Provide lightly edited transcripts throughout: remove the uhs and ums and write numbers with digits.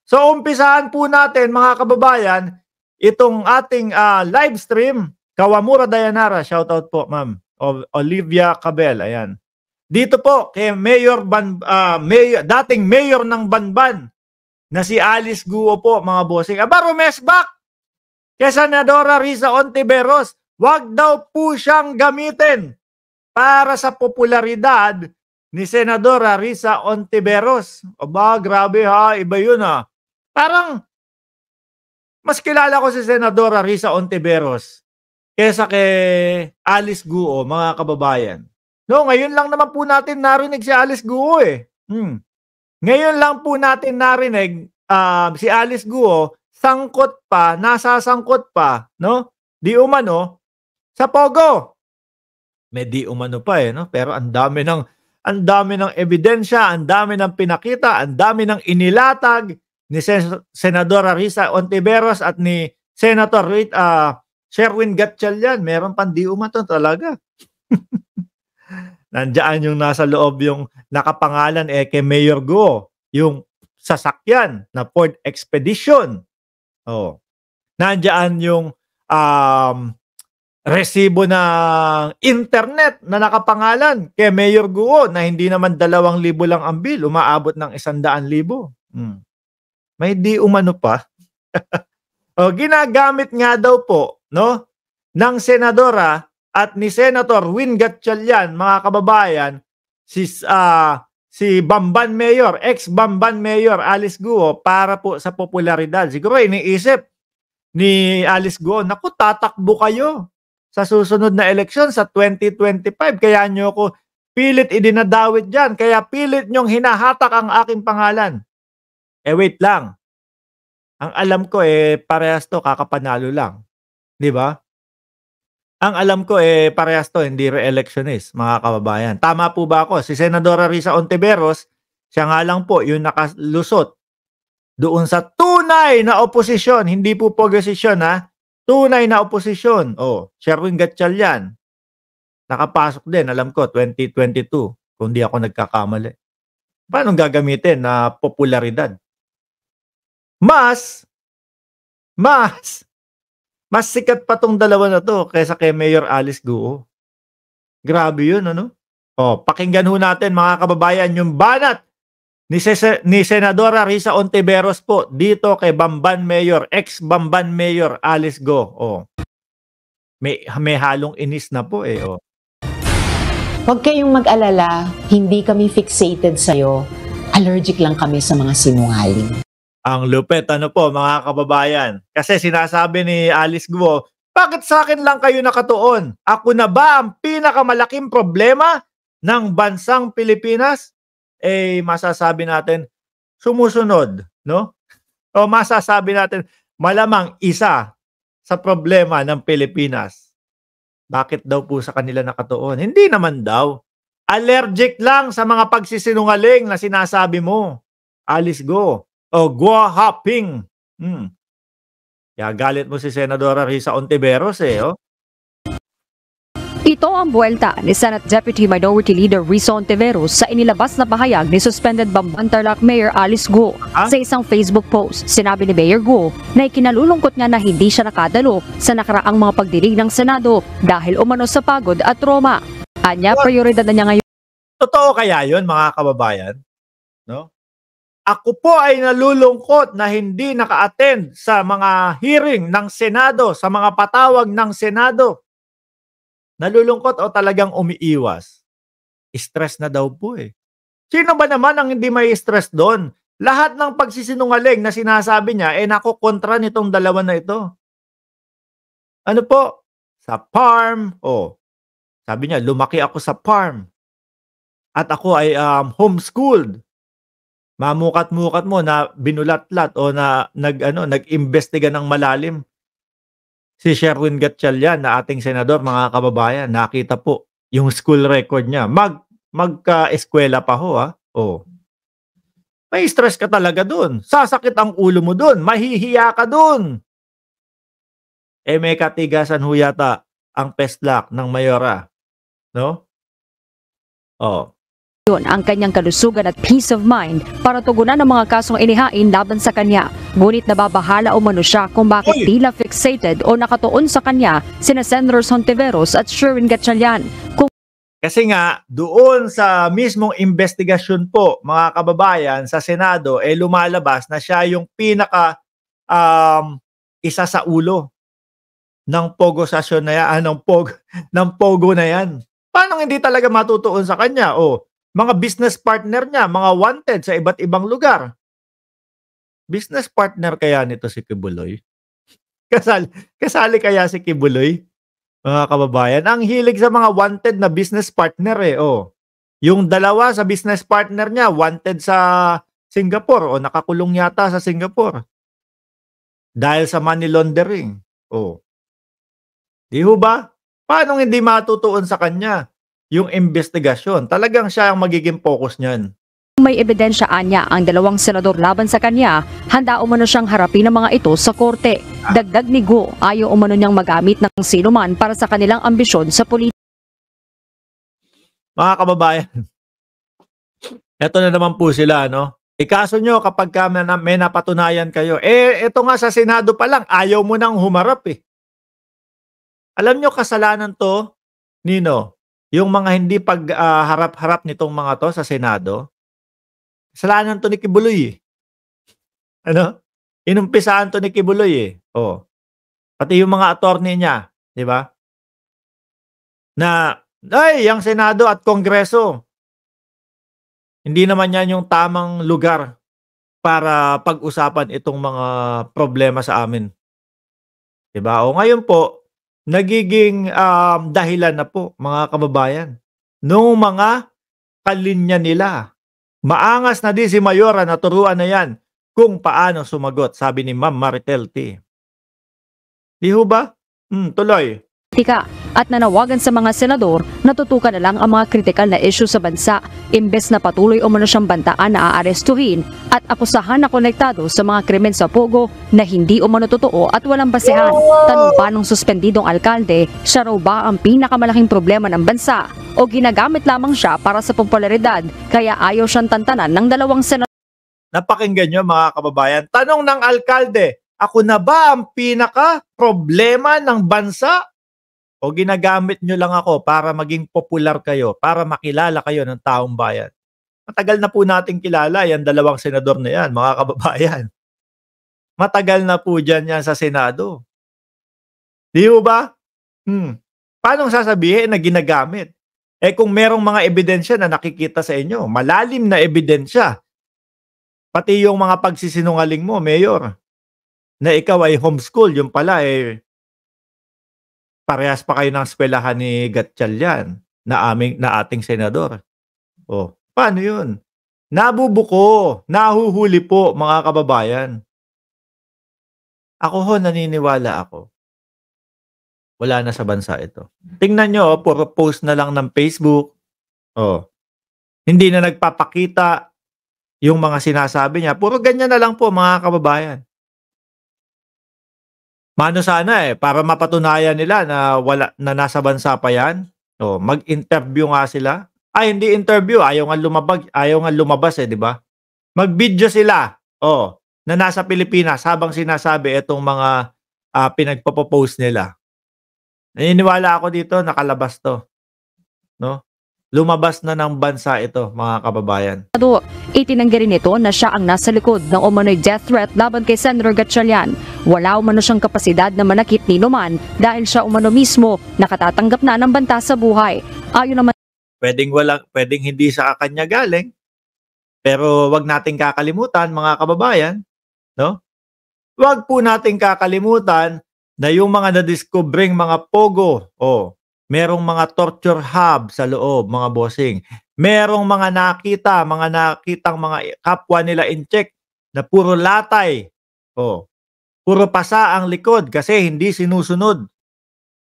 So umpisahan po natin mga kababayan itong ating live stream. Kawamura Dayanara, shoutout po ma'am. Olivia Cabel, ayan. Dito po kay dating mayor ng Banban na si Alice Guo po mga bossing. Aba, rumesbak kay Senadora Risa Ontiveros. Wag daw po siyang gamitin para sa popularidad ni Senadora Risa Ontiveros. Aba, grabe ha, iba yun ha. Parang mas kilala ko si Senadora Risa Ontiveros kesa kay Alice Guo, mga kababayan. No, ngayon lang naman po natin narinig si Alice Guo eh. Ngayon lang po natin narinig si Alice Guo sangkot pa, nasasangkot pa, no? Di umano sa Pogo. May di umano pa eh, no? Pero ang dami ng ebidensya, ang dami ng pinakita, ang dami ng inilatag ni Senadora Risa Ontiveros at ni Senator Sherwin Gatchalian. Meron pang di umano talaga. Nandiyan yung nasa loob yung nakapangalan kay Mayor Guo, yung sasakyan na Ford Expedition. Oh. Nandiyan yung resibo ng internet na nakapangalan kay Mayor Guo na hindi naman 2,000 lang ang bill, umaabot ng 100,000. May di umano pa. Ginagamit nga daw po, no, ng senadora at ni Senator Win Gatchalian, mga kababayan, si Bamban Mayor, ex-Bamban Mayor Alice Guo para po sa popularidad. Siguro iniisip ni Alice Guo, naku, tatakbo kayo sa susunod na eleksyon sa 2025. Kaya nyo ko pilit idinadawit dyan. Kaya pilit nyong hinahatak ang aking pangalan. Wait lang. Ang alam ko parehas to kakapanalo lang. Di ba? Ang alam ko parehas to hindi re-electionist, mga kababayan. Tama po ba ako? Si Senadora Risa Ontiveros, siya nga lang po yung nakalusot doon sa tunay na oposisyon, hindi po posisyon ha. Tunay na oposisyon. Sherwin Gatchalian. Nakapasok din, alam ko, 2022. Kung di ako nagkakamali. Paano gagamitin na popularidad? Mas sikat pa tong dalawa na to kaysa kay Mayor Alice Guo. Grabe yun, ano? Pakinggan ho natin, mga kababayan, yung banat ni Senadora Risa Ontiveros po dito kay Bamban Mayor, ex-Bamban Mayor Alice Guo. May halong inis na po Huwag kayong mag-alala, hindi kami fixated sa'yo. Allergic lang kami sa mga sinungaling. Ang lupet, ano po, mga kababayan. Kasi sinasabi ni Alice Guo, bakit sa akin lang kayo nakatuon? Ako na ba ang pinakamalaking problema ng bansang Pilipinas? Masasabi natin, sumusunod, no? O masasabi natin, malamang isa sa problema ng Pilipinas. Bakit daw po sa kanila nakatuon? Hindi naman daw. Allergic lang sa mga pagsisinungaling na sinasabi mo, Alice Guo. Guo Haping. Kaya galit mo si Senadora Risa Ontiveros Ito ang buwelta ni Senate Deputy Minority Leader Risa Ontiveros sa inilabas na pahayag ni suspended Bamban Tarlac Mayor Alice Guo. Sa isang Facebook post, sinabi ni Mayor Guo na ikinalulungkot nga na hindi siya nakadalo sa nakaraang mga pagdinig ng Senado dahil umano sa pagod at trauma. Anya, prioridad na niya ngayon. Totoo kaya yun, mga kababayan? No? Ako po ay nalulungkot na hindi naka-attend sa mga hearing ng Senado, sa mga patawag ng Senado. Nalulungkot o talagang umiiwas? Stress na daw po Sino ba naman ang hindi may stress doon? Lahat ng pagsisinungaling na sinasabi niya, nakukontra nitong dalawa na ito. Ano po? Sa farm. Sabi niya, lumaki ako sa farm. At ako ay homeschooled. Mamukat-mukat mo na binulat-lat o na nag-imbestiga ng malalim. Si Sherwin Gatchalian na ating senador, mga kababayan, nakita po yung school record niya. Magka-eskwela pa ho May stress ka talaga dun. Sasakit ang ulo mo dun. Mahihiya ka dun. May katigasan ho yata ang PESLAC ng Mayora. No? ang kanyang kalusugan at peace of mind para tugunan ang mga kasong inihain laban sa kanya. Ngunit nababahala umano siya kung bakit tila fixated o nakatuon sa kanya sina Senators Hontiveros at Sherwin Gatchalian. Kasi nga, doon sa mismong investigasyon po, mga kababayan, sa Senado, lumalabas na siya yung pinaka isa sa ulo ng Pogo session na yan, ng Pogo na yan. Paano hindi talaga matutuon sa kanya? Mga business partner niya, mga wanted sa iba't ibang lugar. Business partner kaya nito si Kibuloy? Kasali kaya si Kibuloy? Mga kababayan, ang hilig sa mga wanted na business partner Yung dalawa sa business partner niya, wanted sa Singapore nakakulong yata sa Singapore. Dahil sa money laundering. Di ho ba? Paano hindi matutuon sa kanya yung investigasyon? Talagang siya ang magiging focus niyan. May ebidensya anya ang dalawang senador laban sa kanya, handa umano siyang harapin ang mga ito sa korte. Dagdag ni Go, ayaw umano niyang magamit ng sinuman para sa kanilang ambisyon sa politika. Mga kababayan, eto na naman po sila, no? Ikaso nyo kapag may napatunayan kayo. Ito nga sa Senado pa lang, ayaw mo nang humarap Alam nyo kasalanan to, Nino, yung mga hindi pag-harap-harap nitong mga to sa Senado. Kasalanan to ni Kibuloy Inumpisaan to ni Kibuloy Pati yung mga attorney niya, di ba? Na, yung Senado at Kongreso, hindi naman yan yung tamang lugar para pag-usapan itong mga problema sa amin. Di ba? Ngayon po, nagiging dahilan na po, mga kababayan, nung mga kalinya nila. Maangas na din si Mayora na turuan na yan kung paano sumagot, sabi ni Ma'am Maritel T. Di ho ba? Tuloy. At nanawagan sa mga senador na tutukan na lang ang mga kritikal na issue sa bansa, imbes na patuloy umano siyang bantaan na aarestuhin at akusahan na konektado sa mga krimen sa Pogo na hindi umano totoo at walang basehan. Tanong pa nung suspendidong alkalde, siya raw ba ang pinakamalaking problema ng bansa o ginagamit lamang siya para sa popularidad kaya ayaw siyang tantanan ng dalawang senador? Napakinggan nyo mga kababayan, tanong ng alkalde, ako na ba ang pinaka problema ng bansa? O ginagamit nyo lang ako para maging popular kayo, para makilala kayo ng taong bayan? Matagal na po nating kilala yan dalawang senador na yan, mga kababayan. Matagal na po dyan yan sa Senado. Di ho ba? Paano sasabihin na ginagamit? Kung merong mga ebidensya na nakikita sa inyo, malalim na ebidensya, pati yung mga pagsisinungaling mo, Mayor, na ikaw ay homeschool, yung pala parehas pa kayo ng eskwelahan ni Gatchalian na ating senador. Paano yun? Nabubuko, nahuhuli po mga kababayan. Ako naniniwala ako. Wala na sa bansa ito. Tingnan nyo, puro post na lang ng Facebook. Hindi na nagpapakita yung mga sinasabi niya. Puro ganyan na lang po mga kababayan. Mano sana para mapatunayan nila na nasa bansa pa yan. Mag-interview nga sila. Hindi interview, ayaw nga lumabas di ba? Mag-video sila. Na nasa Pilipinas habang sinasabi itong mga pinagpo-post nila. Naniniwala ako dito, nakalabas to. No? Lumabas na ng bansa ito, mga kababayan. Itinanggi rin ito na siya ang nasa likod ng umano'y death threat laban kay Senator Gatchalian. Wala umano siyang kapasidad na manakit ni Numan dahil siya umano mismo nakatatanggap na ng banta sa buhay. Ayon naman, pwedeng hindi sa kanya galing. Pero wag nating kakalimutan, mga kababayan, no? Wag po nating kakalimutan na yung mga na-discovering mga Pogo, merong mga torture hub sa loob, mga bossing. Merong mga nakitang mga kapwa nila in check na puro latay. Puro pasa ang likod kasi hindi sinusunod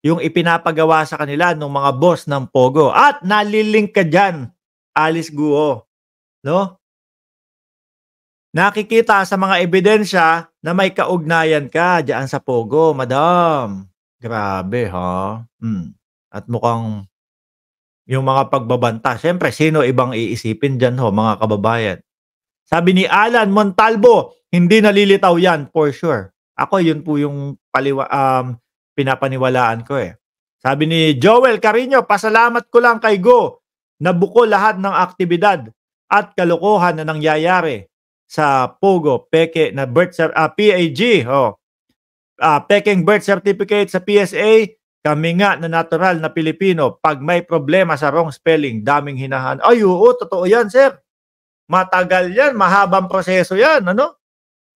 yung ipinapagawa sa kanila ng mga boss ng Pogo. At nalilink ka dyan, Alice Guo. No? Nakikita sa mga ebidensya na may kaugnayan ka dyan sa Pogo, madam. Grabe, ha? At mukhang yung mga pagbabanta. Siyempre, sino ibang iisipin dyan ho, mga kababayan? Sabi ni Alan Montalvo, hindi nalilitaw yan for sure. Ako, yun po yung pinapaniwalaan ko eh. Sabi ni Joel Carino, pasalamat ko lang kay Go na buko lahat ng aktibidad at kalokohan na nangyayari sa Pogo, peke na PAG, peking birth certificate sa PSA, kami nga na natural na Pilipino, pag may problema sa wrong spelling, daming hinahan. Ay, oo, totoo yan, sir. Matagal yan, mahabang proseso yan, ano?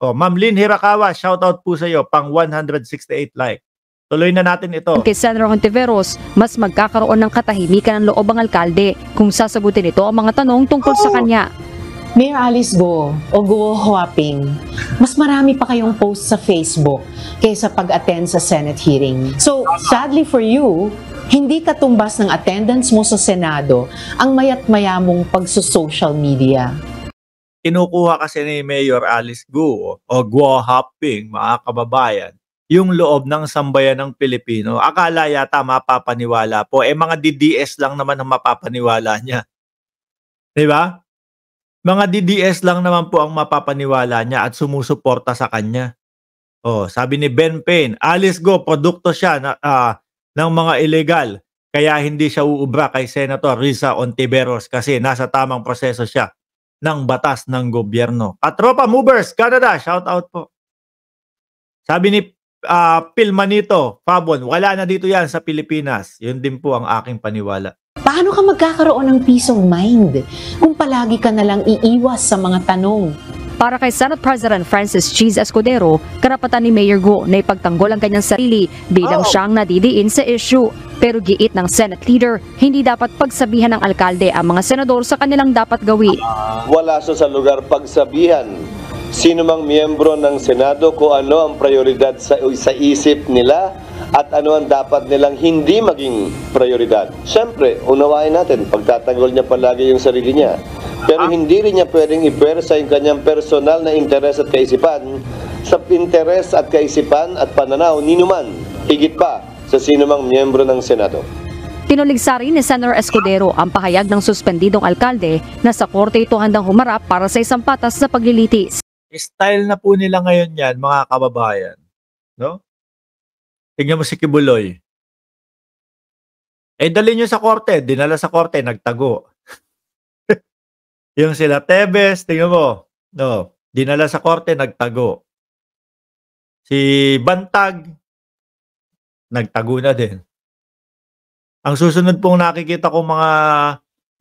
Ma'am Lynn Hirakawa, shoutout po sa iyo, pang 168 like. Tuloy na natin ito. Kay Senator Hontiveros, mas magkakaroon ng katahimikan ng loob ang alkalde kung sasagutin ito ang mga tanong tungkol sa kanya. Mayor Alice Go o Go Huaping, mas marami pa kayong post sa Facebook kaysa pag-attend sa Senate hearing. So, sadly for you, hindi katumbas ng attendance mo sa Senado ang mayat-maya mong pagsusocial media. Kinukuha kasi ni Mayor Alice Go o Go Huaping, mga kababayan, yung loob ng sambayan ng Pilipino. Akala yata mapapaniwala po. Mga DDS lang naman ang mapapaniwala niya. Di ba? Mga DDS lang naman po ang mapapaniwala niya at sumusuporta sa kanya. Sabi ni Ben Payne, Alice Go, produkto siya ng mga illegal. Kaya hindi siya uubra kay Senator Risa Hontiveros kasi nasa tamang proseso siya ng batas ng gobyerno. Katropa Movers, Canada, shout out po. Sabi ni Pilmanito, Fabon, wala na dito yan sa Pilipinas. Yun din po ang aking paniwala. Paano ka magkakaroon ng peace of mind kung palagi ka nalang iiwas sa mga tanong? Para kay Senate President Francis Cheese Escudero, karapatan ni Mayor Go na ipagtanggol ang kanyang sarili bilang siyang nadidiin sa issue. Pero giit ng Senate leader, hindi dapat pagsabihan ng alkalde ang mga senador sa kanilang dapat gawin. Wala sa lugar pagsabihan sino mang miyembro ng Senado kung ano ang prioridad sa isip nila at ano ang dapat nilang hindi maging prioridad. Siyempre, unawain natin, pagtatanggol niya palagi yung sarili niya. Pero hindi rin niya pwedeng ipersa yung kanyang personal na interes at kaisipan sa interes at kaisipan at pananaw ni numan, higit pa sa sino mang miyembro ng Senado. Tinuligsa rin ni Senator Escudero ang pahayag ng suspendidong alkalde na sa korte ito handang humarap para sa isang patas na paglilitis. Style na po nila ngayon yan, mga kababayan. No? Tingnan mo si Kibuloy. Dali nyo sa korte. Dinala sa korte, nagtago. Yung sila Tebes, tingnan mo. No, dinala sa korte, nagtago. Si Bantag, nagtago na din. Ang susunod pong nakikita ko mga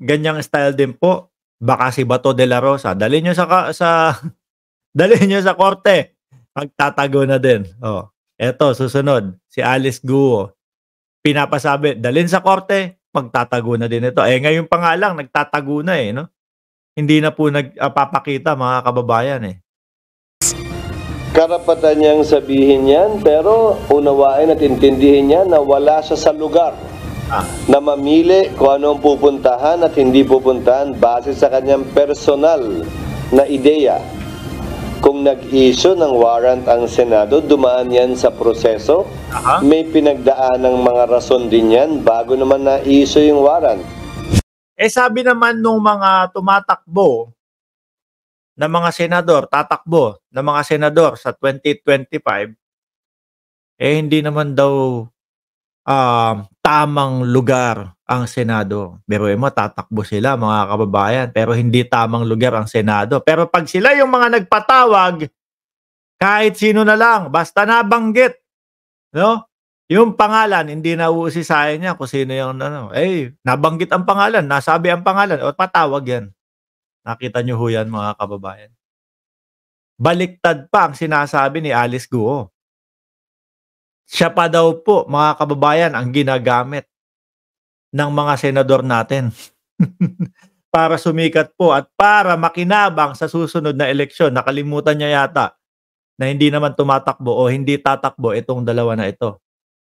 ganyang style din po, baka si Bato de la Rosa. Dali nyo dali nyo sa korte, magtatago na din. Eto, susunod, si Alice Guo. Pinapasabi, dalhin sa korte, magtatago na din ito. Ngayon pa nga lang, nagtatago na no? Hindi na po nagpapakita, mga kababayan Karapatan niyang sabihin yan, pero unawain at intindihin niya na wala siya sa lugar na mamili kung ano ang pupuntahan at hindi pupuntahan base sa kanyang personal na ideya. Kung nag-issue ng warrant ang Senado, dumaan yan sa proseso. May pinagdaan ng mga rason din yan bago naman na-issue yung warrant. Sabi naman nung mga tumatakbo na mga senador, tatakbo na mga senador sa 2025, hindi naman daw tamang lugar ang Senado. Pero tatakbo sila, mga kababayan, pero hindi tamang lugar ang Senado. Pero pag sila yung mga nagpatawag, kahit sino na lang, basta nabanggit, no? Yung pangalan, hindi na uusisahin niya kung sino yung nabanggit ang pangalan, nasabi ang pangalan, patawag yan. Nakita nyo ho yan, mga kababayan. Baliktad pa ang sinasabi ni Alice Guo. Siya pa daw po, mga kababayan, ang ginagamit ng mga senador natin para sumikat po at para makinabang sa susunod na eleksyon. Nakalimutan niya yata na hindi naman tumatakbo o hindi tatakbo itong dalawa na ito.